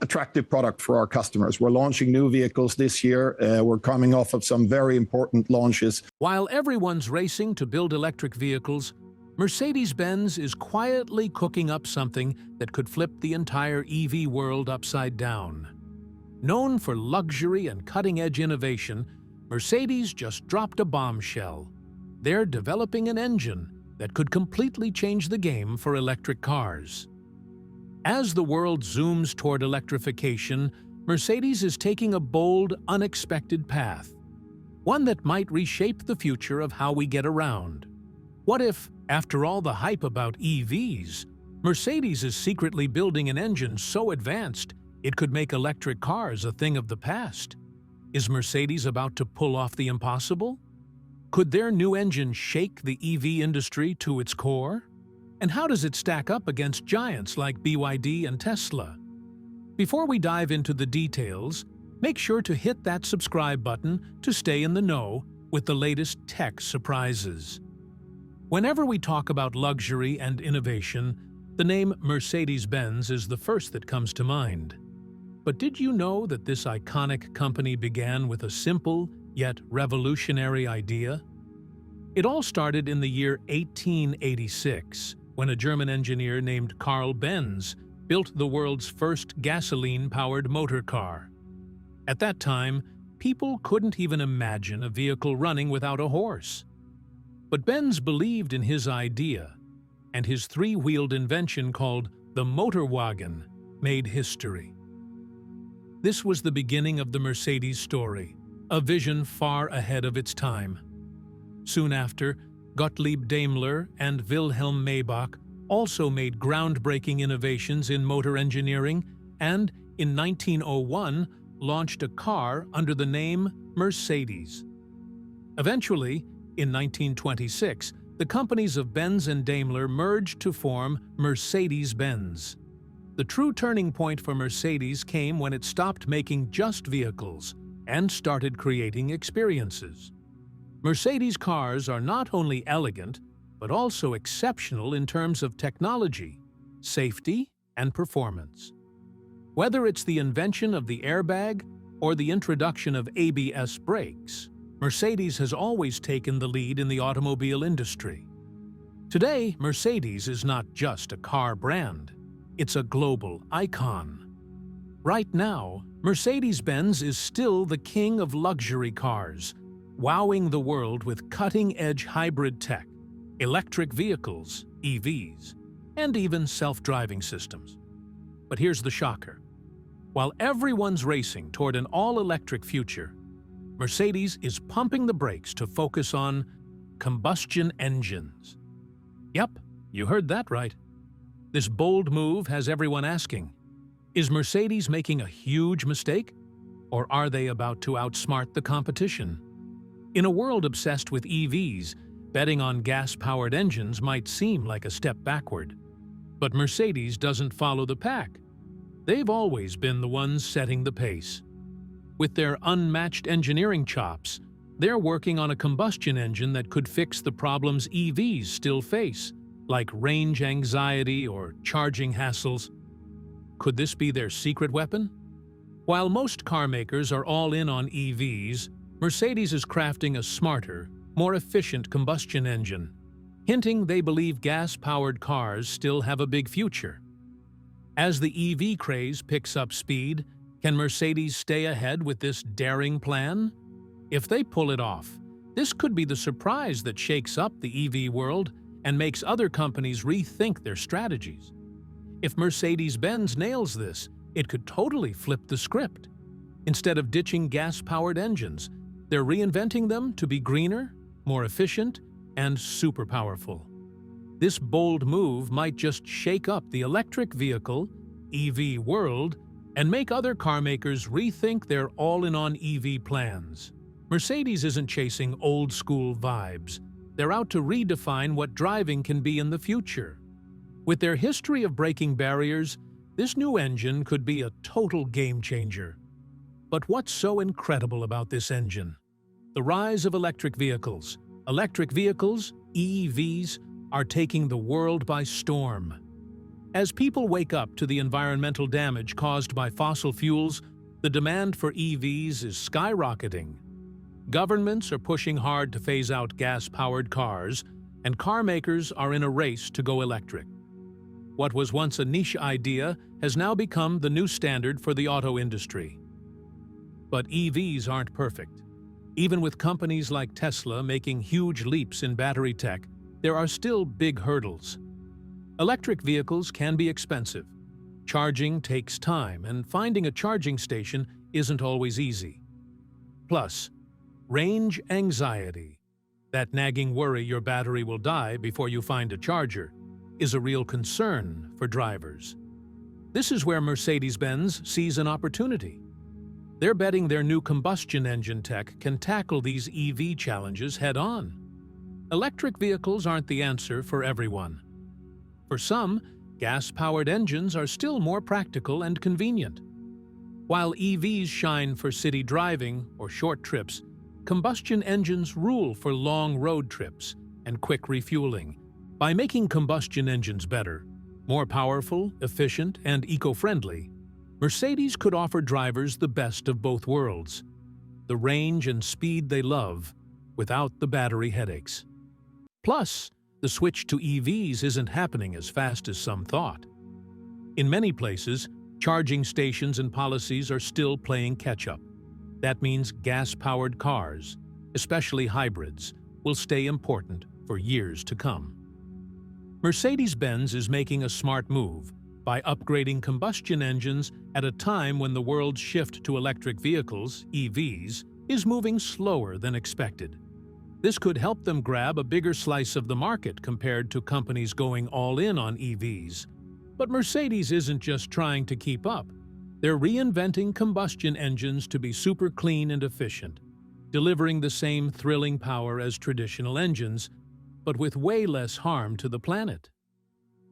attractive product for our customers. We're launching new vehicles this year. We're coming off of some very important launches. While everyone's racing to build electric vehicles, Mercedes-Benz is quietly cooking up something that could flip the entire EV world upside down. Known for luxury and cutting-edge innovation, Mercedes just dropped a bombshell. They're developing an engine that could completely change the game for electric cars. As the world zooms toward electrification, Mercedes is taking a bold, unexpected path, one that might reshape the future of how we get around. What if, after all the hype about EVs, Mercedes is secretly building an engine so advanced it could make electric cars a thing of the past? Is Mercedes about to pull off the impossible? Could their new engine shake the EV industry to its core? And how does it stack up against giants like BYD and Tesla? Before we dive into the details, make sure to hit that subscribe button to stay in the know with the latest tech surprises. Whenever we talk about luxury and innovation, the name Mercedes-Benz is the first that comes to mind. But did you know that this iconic company began with a simple yet revolutionary idea? It all started in the year 1886, when a German engineer named Carl Benz built the world's first gasoline-powered motor car. At that time, people couldn't even imagine a vehicle running without a horse. But Benz believed in his idea, and his three-wheeled invention called the motor wagon made history. This was the beginning of the Mercedes story, a vision far ahead of its time. Soon after, Gottlieb Daimler and Wilhelm Maybach also made groundbreaking innovations in motor engineering and, in 1901, launched a car under the name Mercedes. Eventually, in 1926, the companies of Benz and Daimler merged to form Mercedes-Benz. The true turning point for Mercedes came when it stopped making just vehicles and started creating experiences. Mercedes cars are not only elegant, but also exceptional in terms of technology, safety, and performance. Whether it's the invention of the airbag or the introduction of ABS brakes, Mercedes has always taken the lead in the automobile industry. Today, Mercedes is not just a car brand, it's a global icon. Right now, Mercedes-Benz is still the king of luxury cars, wowing the world with cutting-edge hybrid tech, electric vehicles, EVs, and even self-driving systems. But here's the shocker. While everyone's racing toward an all-electric future, Mercedes is pumping the brakes to focus on combustion engines. Yep, you heard that right. This bold move has everyone asking, is Mercedes making a huge mistake? Or are they about to outsmart the competition? In a world obsessed with EVs, betting on gas-powered engines might seem like a step backward. But Mercedes doesn't follow the pack. They've always been the ones setting the pace. With their unmatched engineering chops, they're working on a combustion engine that could fix the problems EVs still face, like range anxiety or charging hassles. Could this be their secret weapon? While most car makers are all in on EVs, Mercedes is crafting a smarter, more efficient combustion engine, hinting they believe gas-powered cars still have a big future. As the EV craze picks up speed, can Mercedes stay ahead with this daring plan? If they pull it off, this could be the surprise that shakes up the EV world and makes other companies rethink their strategies. If Mercedes-Benz nails this, it could totally flip the script. Instead of ditching gas-powered engines, they're reinventing them to be greener, more efficient, and super powerful. This bold move might just shake up the electric vehicle, EV world, and make other car makers rethink their all-in-on EV plans. Mercedes isn't chasing old-school vibes. They're out to redefine what driving can be in the future. With their history of breaking barriers, this new engine could be a total game-changer. But what's so incredible about this engine? The rise of electric vehicles. Electric vehicles, EVs, are taking the world by storm. As people wake up to the environmental damage caused by fossil fuels, the demand for EVs is skyrocketing. Governments are pushing hard to phase out gas-powered cars, and car makers are in a race to go electric. What was once a niche idea has now become the new standard for the auto industry. But EVs aren't perfect. Even with companies like Tesla making huge leaps in battery tech, there are still big hurdles. Electric vehicles can be expensive. Charging takes time, and finding a charging station isn't always easy. Plus, range anxiety, that nagging worry your battery will die before you find a charger, is a real concern for drivers. This is where Mercedes-Benz sees an opportunity. They're betting their new combustion engine tech can tackle these EV challenges head-on. Electric vehicles aren't the answer for everyone. For some, gas-powered engines are still more practical and convenient. While EVs shine for city driving or short trips, combustion engines rule for long road trips and quick refueling. By making combustion engines better, more powerful, efficient, and eco-friendly, Mercedes could offer drivers the best of both worlds, the range and speed they love, without the battery headaches. Plus, the switch to EVs isn't happening as fast as some thought. In many places, charging stations and policies are still playing catch-up. That means gas-powered cars, especially hybrids, will stay important for years to come. Mercedes-Benz is making a smart move by upgrading combustion engines at a time when the world's shift to electric vehicles, EVs, is moving slower than expected. This could help them grab a bigger slice of the market compared to companies going all in on EVs. But Mercedes isn't just trying to keep up. They're reinventing combustion engines to be super clean and efficient, delivering the same thrilling power as traditional engines, but with way less harm to the planet.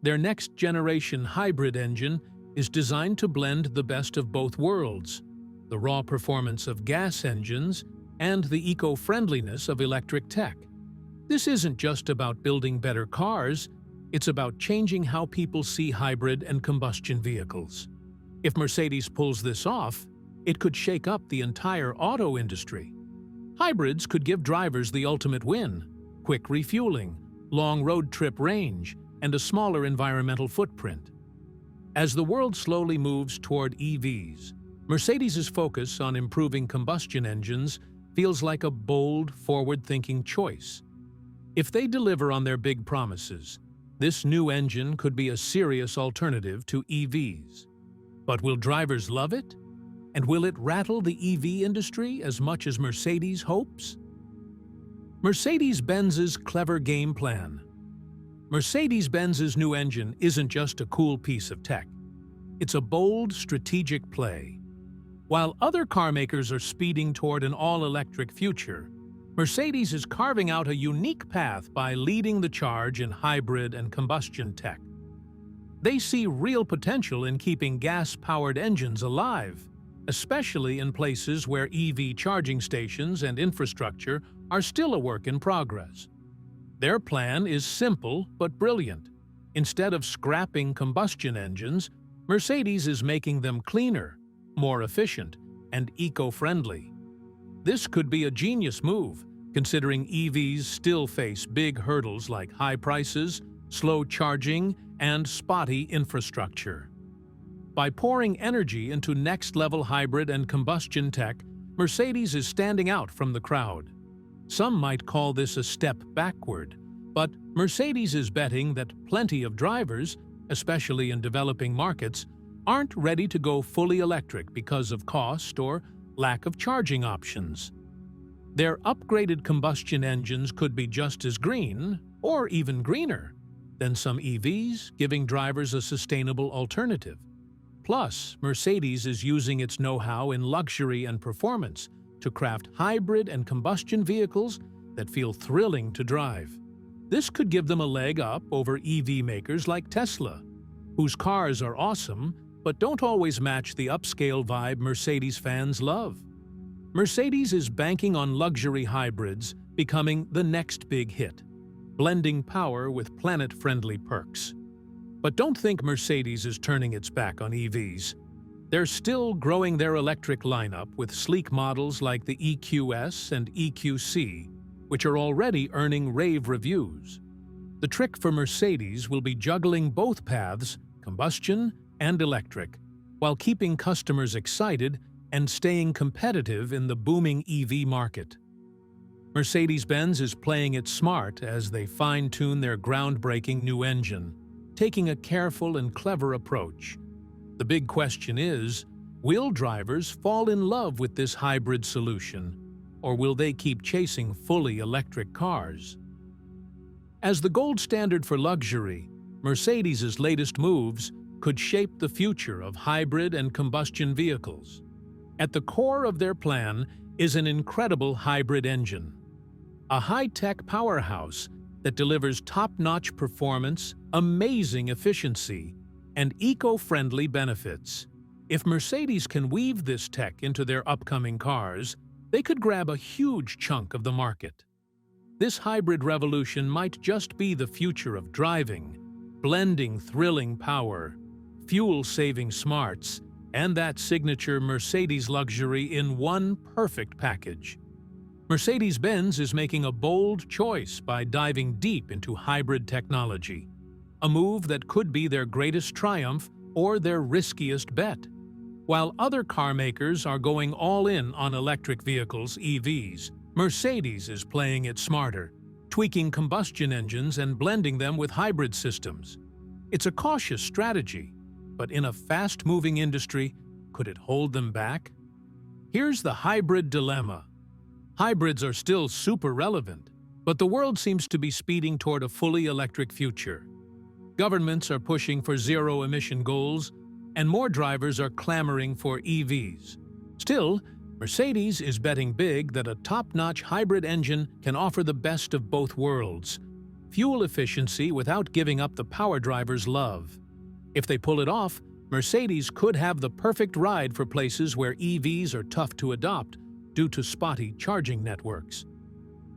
Their next-generation hybrid engine is designed to blend the best of both worlds, the raw performance of gas engines and the eco-friendliness of electric tech. This isn't just about building better cars, it's about changing how people see hybrid and combustion vehicles. If Mercedes pulls this off, it could shake up the entire auto industry. Hybrids could give drivers the ultimate win: quick refueling, long road trip range, and a smaller environmental footprint. As the world slowly moves toward EVs, Mercedes' focus on improving combustion engines feels like a bold, forward-thinking choice. If they deliver on their big promises, this new engine could be a serious alternative to EVs. But will drivers love it? And will it rattle the EV industry as much as Mercedes hopes? Mercedes-Benz's clever game plan. Mercedes-Benz's new engine isn't just a cool piece of tech. It's a bold, strategic play. While other car makers are speeding toward an all-electric future, Mercedes is carving out a unique path by leading the charge in hybrid and combustion tech. They see real potential in keeping gas-powered engines alive, especially in places where EV charging stations and infrastructure are still a work in progress. Their plan is simple but brilliant. Instead of scrapping combustion engines, Mercedes is making them cleaner, more efficient, and eco-friendly. This could be a genius move, considering EVs still face big hurdles like high prices, slow charging, and spotty infrastructure. By pouring energy into next-level hybrid and combustion tech, Mercedes is standing out from the crowd. Some might call this a step backward, but Mercedes is betting that plenty of drivers, especially in developing markets, aren't ready to go fully electric because of cost or lack of charging options. Their upgraded combustion engines could be just as green, or even greener, than some EVs, giving drivers a sustainable alternative. Plus, Mercedes is using its know-how in luxury and performance to craft hybrid and combustion vehicles that feel thrilling to drive. This could give them a leg up over EV makers like Tesla, whose cars are awesome but don't always match the upscale vibe Mercedes fans love. Mercedes is banking on luxury hybrids becoming the next big hit, blending power with planet-friendly perks. But don't think Mercedes is turning its back on EVs. They're still growing their electric lineup with sleek models like the EQS and EQC, which are already earning rave reviews. The trick for Mercedes will be juggling both paths, combustion and electric, while keeping customers excited and staying competitive in the booming EV market. Mercedes-Benz is playing it smart as they fine-tune their groundbreaking new engine, taking a careful and clever approach. The big question is, will drivers fall in love with this hybrid solution, or will they keep chasing fully electric cars? As the gold standard for luxury, Mercedes' latest moves could shape the future of hybrid and combustion vehicles. At the core of their plan is an incredible hybrid engine, a high-tech powerhouse that delivers top-notch performance, amazing efficiency, and eco-friendly benefits. If Mercedes can weave this tech into their upcoming cars, they could grab a huge chunk of the market. This hybrid revolution might just be the future of driving, blending thrilling power, fuel-saving smarts, and that signature Mercedes luxury in one perfect package. Mercedes-Benz is making a bold choice by diving deep into hybrid technology, a move that could be their greatest triumph or their riskiest bet. While other car makers are going all in on electric vehicles, EVs, Mercedes is playing it smarter, tweaking combustion engines and blending them with hybrid systems. It's a cautious strategy, but in a fast-moving industry, could it hold them back? Here's the hybrid dilemma. Hybrids are still super relevant, but the world seems to be speeding toward a fully electric future. Governments are pushing for zero-emission goals, and more drivers are clamoring for EVs. Still, Mercedes is betting big that a top-notch hybrid engine can offer the best of both worlds, fuel efficiency without giving up the power drivers love. If they pull it off, Mercedes could have the perfect ride for places where EVs are tough to adopt due to spotty charging networks.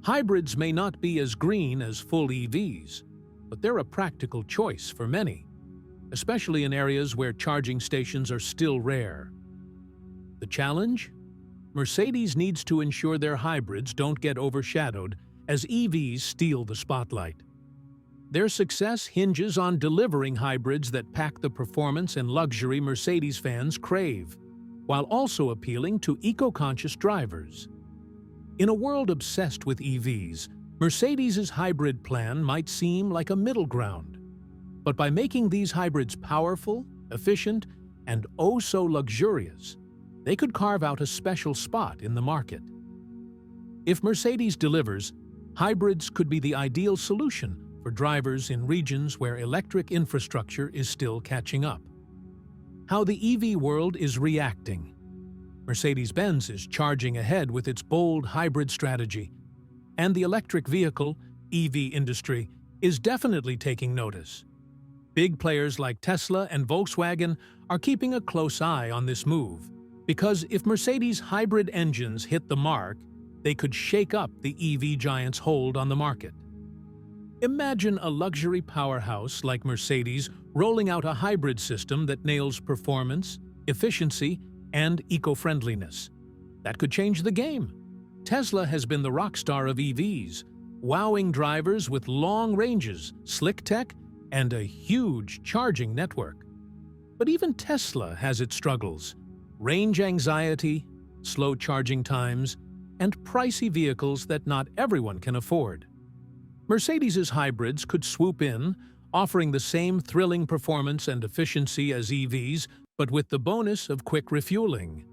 Hybrids may not be as green as full EVs, but they're a practical choice for many, especially in areas where charging stations are still rare. The challenge? Mercedes needs to ensure their hybrids don't get overshadowed as EVs steal the spotlight. Their success hinges on delivering hybrids that pack the performance and luxury Mercedes fans crave, while also appealing to eco-conscious drivers. In a world obsessed with EVs, Mercedes' hybrid plan might seem like a middle ground. But by making these hybrids powerful, efficient, and oh so luxurious, they could carve out a special spot in the market. If Mercedes delivers, hybrids could be the ideal solution for drivers in regions where electric infrastructure is still catching up. How the EV world is reacting. Mercedes-Benz is charging ahead with its bold hybrid strategy, and the electric vehicle, EV industry, is definitely taking notice. Big players like Tesla and Volkswagen are keeping a close eye on this move, because if Mercedes' hybrid engines hit the mark, they could shake up the EV giant's hold on the market. Imagine a luxury powerhouse like Mercedes rolling out a hybrid system that nails performance, efficiency, and eco-friendliness. That could change the game. Tesla has been the rock star of EVs, wowing drivers with long ranges, slick tech, and a huge charging network. But even Tesla has its struggles: range anxiety, slow charging times, and pricey vehicles that not everyone can afford. Mercedes' hybrids could swoop in, offering the same thrilling performance and efficiency as EVs, but with the bonus of quick refueling.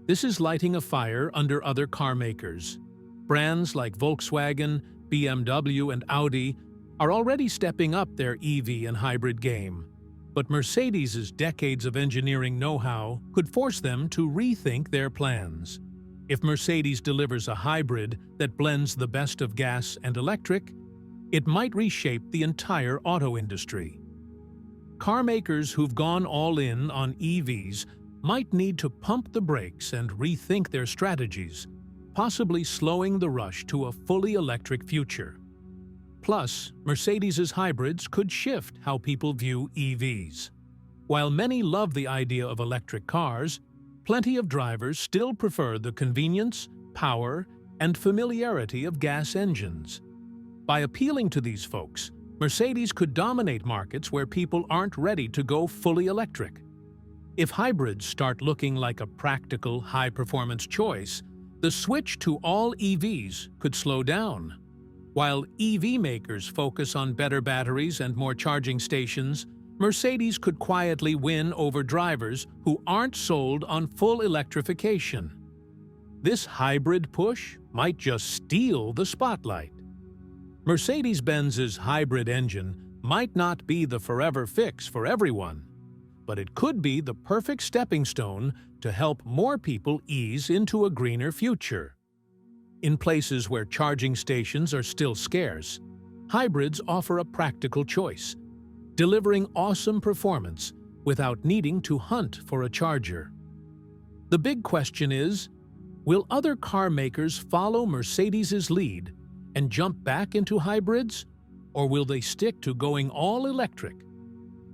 This is lighting a fire under other car makers. Brands like Volkswagen, BMW, and Audi are already stepping up their EV and hybrid game. But Mercedes' decades of engineering know-how could force them to rethink their plans. If Mercedes delivers a hybrid that blends the best of gas and electric, it might reshape the entire auto industry. Car makers who've gone all in on EVs might need to pump the brakes and rethink their strategies, possibly slowing the rush to a fully electric future. Plus, Mercedes' hybrids could shift how people view EVs. While many love the idea of electric cars, plenty of drivers still prefer the convenience, power, and familiarity of gas engines. By appealing to these folks, Mercedes could dominate markets where people aren't ready to go fully electric. If hybrids start looking like a practical, high-performance choice, the switch to all EVs could slow down. While EV makers focus on better batteries and more charging stations, Mercedes could quietly win over drivers who aren't sold on full electrification. This hybrid push might just steal the spotlight. Mercedes-Benz's hybrid engine might not be the forever fix for everyone, but it could be the perfect stepping stone to help more people ease into a greener future. In places where charging stations are still scarce, hybrids offer a practical choice, delivering awesome performance without needing to hunt for a charger. The big question is, will other car makers follow Mercedes' lead and jump back into hybrids, or will they stick to going all electric?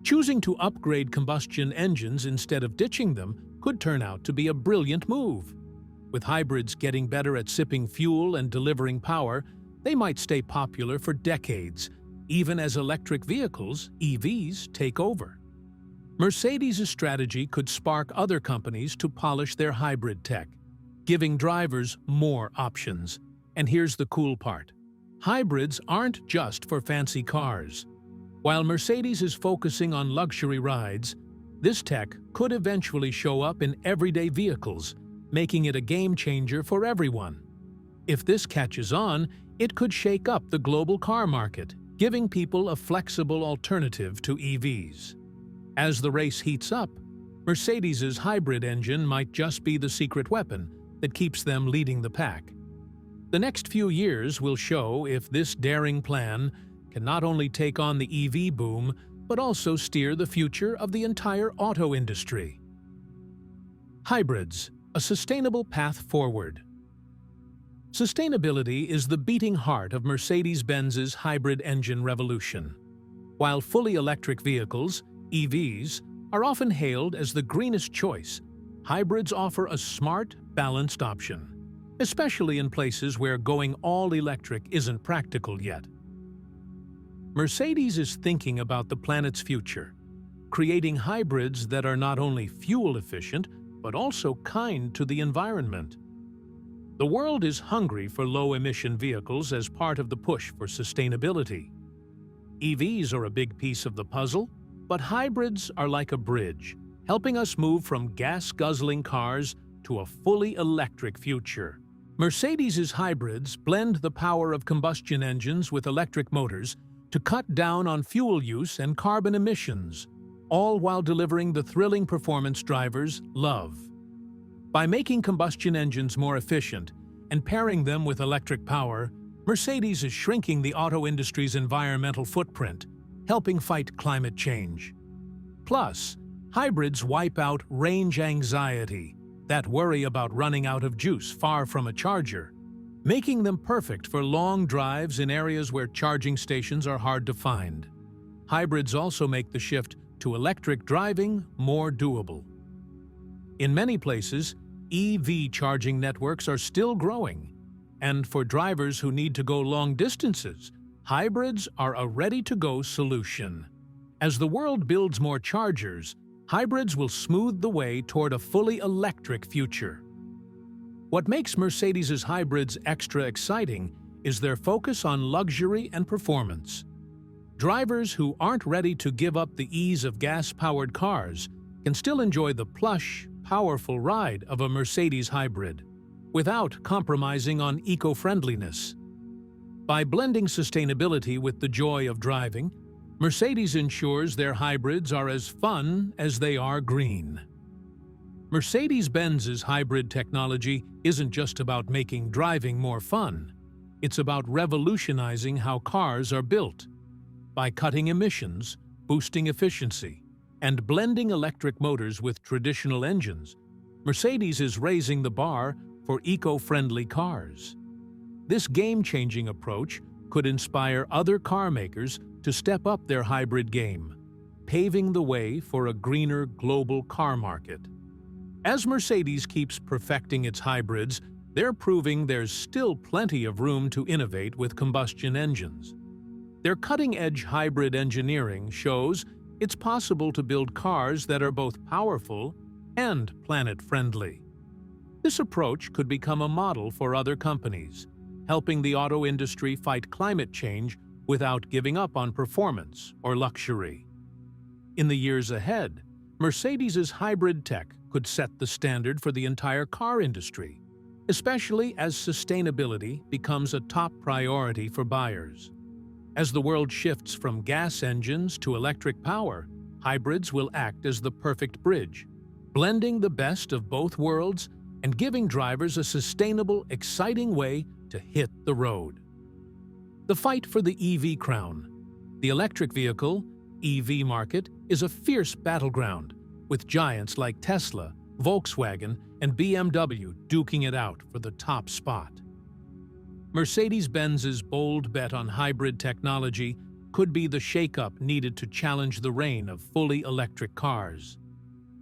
Choosing to upgrade combustion engines instead of ditching them could turn out to be a brilliant move. With hybrids getting better at sipping fuel and delivering power, they might stay popular for decades, even as electric vehicles, EVs, take over. Mercedes' strategy could spark other companies to polish their hybrid tech, giving drivers more options. And here's the cool part. Hybrids aren't just for fancy cars. While Mercedes is focusing on luxury rides, this tech could eventually show up in everyday vehicles, making it a game-changer for everyone. If this catches on, it could shake up the global car market, giving people a flexible alternative to EVs. As the race heats up, Mercedes' hybrid engine might just be the secret weapon that keeps them leading the pack. The next few years will show if this daring plan can not only take on the EV boom, but also steer the future of the entire auto industry. Hybrids, a sustainable path forward. Sustainability is the beating heart of Mercedes-Benz's hybrid engine revolution. While fully electric vehicles, EVs, are often hailed as the greenest choice, hybrids offer a smart, balanced option, especially in places where going all electric isn't practical yet. Mercedes is thinking about the planet's future, creating hybrids that are not only fuel efficient, but also kind to the environment. The world is hungry for low-emission vehicles as part of the push for sustainability. EVs are a big piece of the puzzle, but hybrids are like a bridge, helping us move from gas-guzzling cars to a fully electric future. Mercedes' hybrids blend the power of combustion engines with electric motors to cut down on fuel use and carbon emissions, all while delivering the thrilling performance drivers love. By making combustion engines more efficient and pairing them with electric power, Mercedes is shrinking the auto industry's environmental footprint, helping fight climate change. Plus, hybrids wipe out range anxiety, that worry about running out of juice far from a charger, making them perfect for long drives in areas where charging stations are hard to find. Hybrids also make the shift to electric driving more doable. In many places, EV charging networks are still growing, and for drivers who need to go long distances, hybrids are a ready-to-go solution. As the world builds more chargers, hybrids will smooth the way toward a fully electric future. What makes Mercedes' hybrids extra exciting is their focus on luxury and performance. Drivers who aren't ready to give up the ease of gas-powered cars can still enjoy the plush, powerful ride of a Mercedes hybrid, without compromising on eco-friendliness. By blending sustainability with the joy of driving, Mercedes ensures their hybrids are as fun as they are green. Mercedes-Benz's hybrid technology isn't just about making driving more fun. It's about revolutionizing how cars are built. By cutting emissions, boosting efficiency, and blending electric motors with traditional engines, Mercedes is raising the bar for eco-friendly cars. This game-changing approach could inspire other car makers to step up their hybrid game, paving the way for a greener global car market. As Mercedes keeps perfecting its hybrids, they're proving there's still plenty of room to innovate with combustion engines. Their cutting-edge hybrid engineering shows it's possible to build cars that are both powerful and planet-friendly. This approach could become a model for other companies, helping the auto industry fight climate change without giving up on performance or luxury. In the years ahead, Mercedes's hybrid tech could set the standard for the entire car industry, especially as sustainability becomes a top priority for buyers. As the world shifts from gas engines to electric power, hybrids will act as the perfect bridge, blending the best of both worlds and giving drivers a sustainable, exciting way to hit the road. The fight for the EV crown. The electric vehicle, EV market, is a fierce battleground, with giants like Tesla, Volkswagen, and BMW duking it out for the top spot. Mercedes-Benz's bold bet on hybrid technology could be the shakeup needed to challenge the reign of fully electric cars.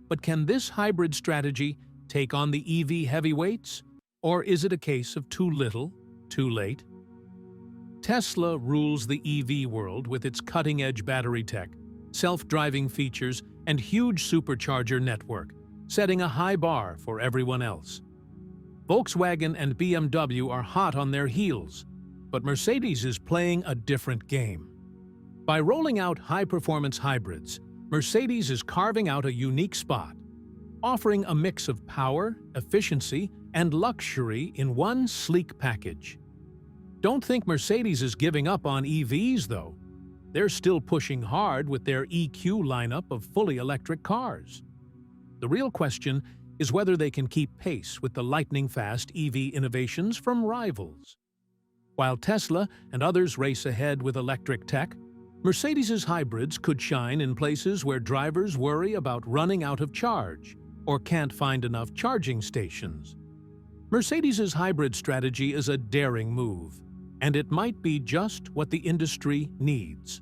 But can this hybrid strategy take on the EV heavyweights? Or is it a case of too little, too late? Tesla rules the EV world with its cutting-edge battery tech, self-driving features, and huge supercharger network, setting a high bar for everyone else. Volkswagen and BMW are hot on their heels, but Mercedes is playing a different game. By rolling out high-performance hybrids, Mercedes is carving out a unique spot, offering a mix of power, efficiency, and luxury in one sleek package. Don't think Mercedes is giving up on EVs, though. They're still pushing hard with their EQ lineup of fully electric cars. The real question is whether they can keep pace with the lightning-fast EV innovations from rivals. While Tesla and others race ahead with electric tech, Mercedes's hybrids could shine in places where drivers worry about running out of charge or can't find enough charging stations. Mercedes's hybrid strategy is a daring move, and it might be just what the industry needs.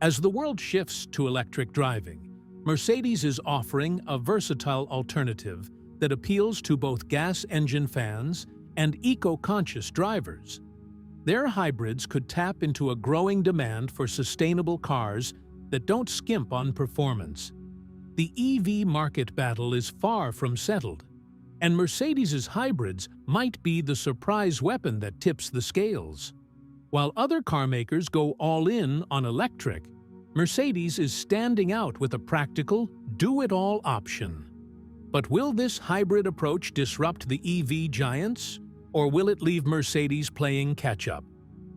As the world shifts to electric driving, Mercedes is offering a versatile alternative that appeals to both gas engine fans and eco-conscious drivers. Their hybrids could tap into a growing demand for sustainable cars that don't skimp on performance. The EV market battle is far from settled, and Mercedes's hybrids might be the surprise weapon that tips the scales. While other car makers go all in on electric, Mercedes is standing out with a practical, do-it-all option. But will this hybrid approach disrupt the EV giants, or will it leave Mercedes playing catch-up?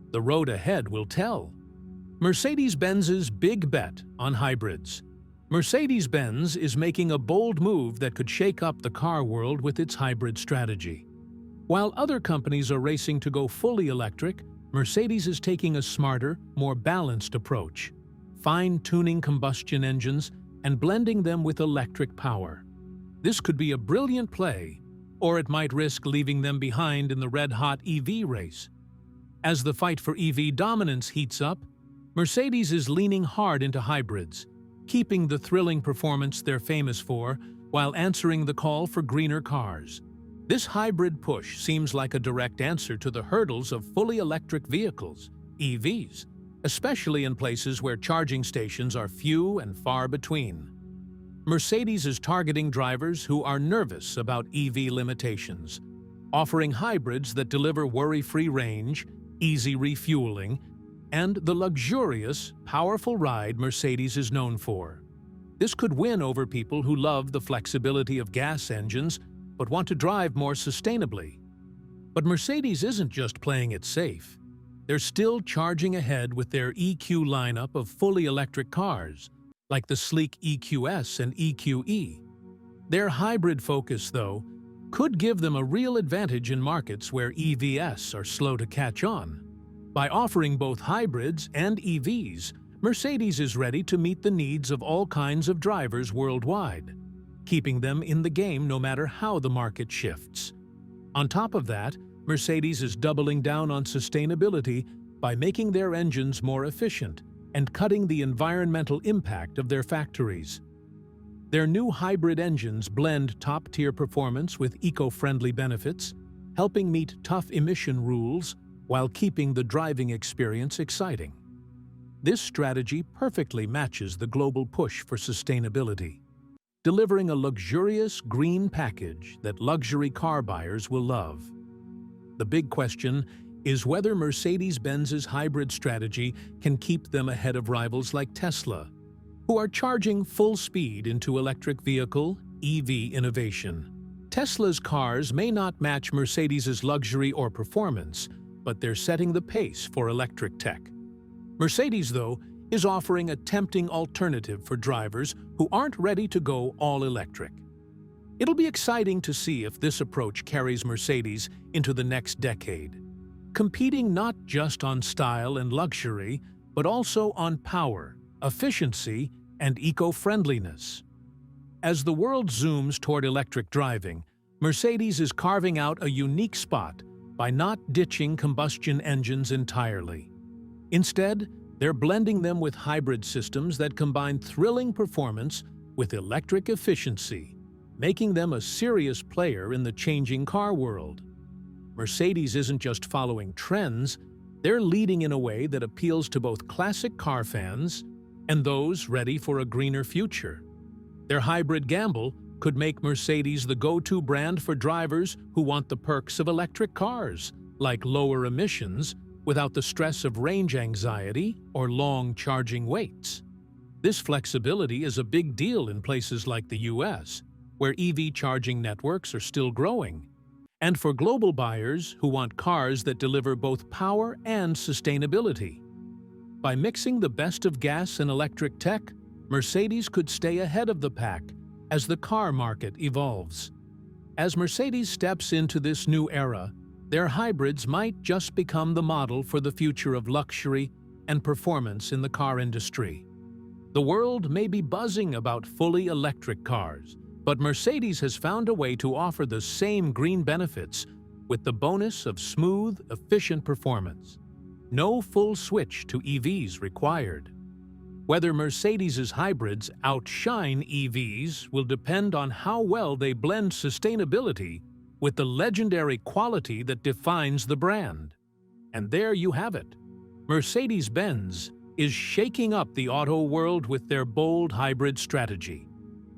The road ahead will tell. Mercedes-Benz's big bet on hybrids. Mercedes-Benz is making a bold move that could shake up the car world with its hybrid strategy. While other companies are racing to go fully electric, Mercedes is taking a smarter, more balanced approach, fine-tuning combustion engines and blending them with electric power. This could be a brilliant play, or it might risk leaving them behind in the red-hot EV race. As the fight for EV dominance heats up, Mercedes is leaning hard into hybrids, keeping the thrilling performance they're famous for while answering the call for greener cars. This hybrid push seems like a direct answer to the hurdles of fully electric vehicles, EVs, especially in places where charging stations are few and far between. Mercedes is targeting drivers who are nervous about EV limitations, offering hybrids that deliver worry-free range, easy refueling, and the luxurious, powerful ride Mercedes is known for. This could win over people who love the flexibility of gas engines but want to drive more sustainably. But Mercedes isn't just playing it safe. They're still charging ahead with their EQ lineup of fully electric cars, like the sleek EQS and EQE. Their hybrid focus, though, could give them a real advantage in markets where EVs are slow to catch on. By offering both hybrids and EVs, Mercedes is ready to meet the needs of all kinds of drivers worldwide, keeping them in the game no matter how the market shifts. On top of that, Mercedes is doubling down on sustainability by making their engines more efficient and cutting the environmental impact of their factories. Their new hybrid engines blend top-tier performance with eco-friendly benefits, helping meet tough emission rules while keeping the driving experience exciting. This strategy perfectly matches the global push for sustainability, delivering a luxurious green package that luxury car buyers will love. The big question is whether Mercedes-Benz's hybrid strategy can keep them ahead of rivals like Tesla, who are charging full speed into electric vehicle (EV) innovation. Tesla's cars may not match Mercedes's luxury or performance, but they're setting the pace for electric tech. Mercedes, though, is offering a tempting alternative for drivers who aren't ready to go all electric. It'll be exciting to see if this approach carries Mercedes into the next decade, competing not just on style and luxury, but also on power, efficiency, and eco-friendliness. As the world zooms toward electric driving, Mercedes is carving out a unique spot by not ditching combustion engines entirely. Instead, they're blending them with hybrid systems that combine thrilling performance with electric efficiency, making them a serious player in the changing car world. Mercedes isn't just following trends, they're leading in a way that appeals to both classic car fans and those ready for a greener future. Their hybrid gamble could make Mercedes the go-to brand for drivers who want the perks of electric cars, like lower emissions, without the stress of range anxiety or long charging waits. This flexibility is a big deal in places like the US, where EV charging networks are still growing, and for global buyers who want cars that deliver both power and sustainability. By mixing the best of gas and electric tech, Mercedes could stay ahead of the pack as the car market evolves. As Mercedes steps into this new era, their hybrids might just become the model for the future of luxury and performance in the car industry. The world may be buzzing about fully electric cars, but Mercedes has found a way to offer the same green benefits with the bonus of smooth, efficient performance. No full switch to EVs required. Whether Mercedes's hybrids outshine EVs will depend on how well they blend sustainability with the legendary quality that defines the brand. And there you have it. Mercedes-Benz is shaking up the auto world with their bold hybrid strategy,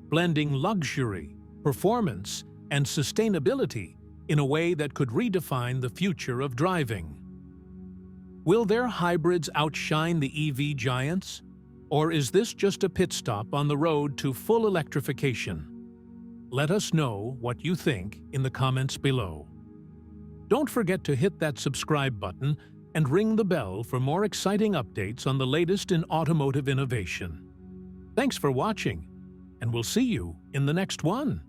blending luxury, performance, and sustainability in a way that could redefine the future of driving. Will their hybrids outshine the EV giants? Or is this just a pit stop on the road to full electrification? Let us know what you think in the comments below. Don't forget to hit that subscribe button and ring the bell for more exciting updates on the latest in automotive innovation. Thanks for watching, and we'll see you in the next one.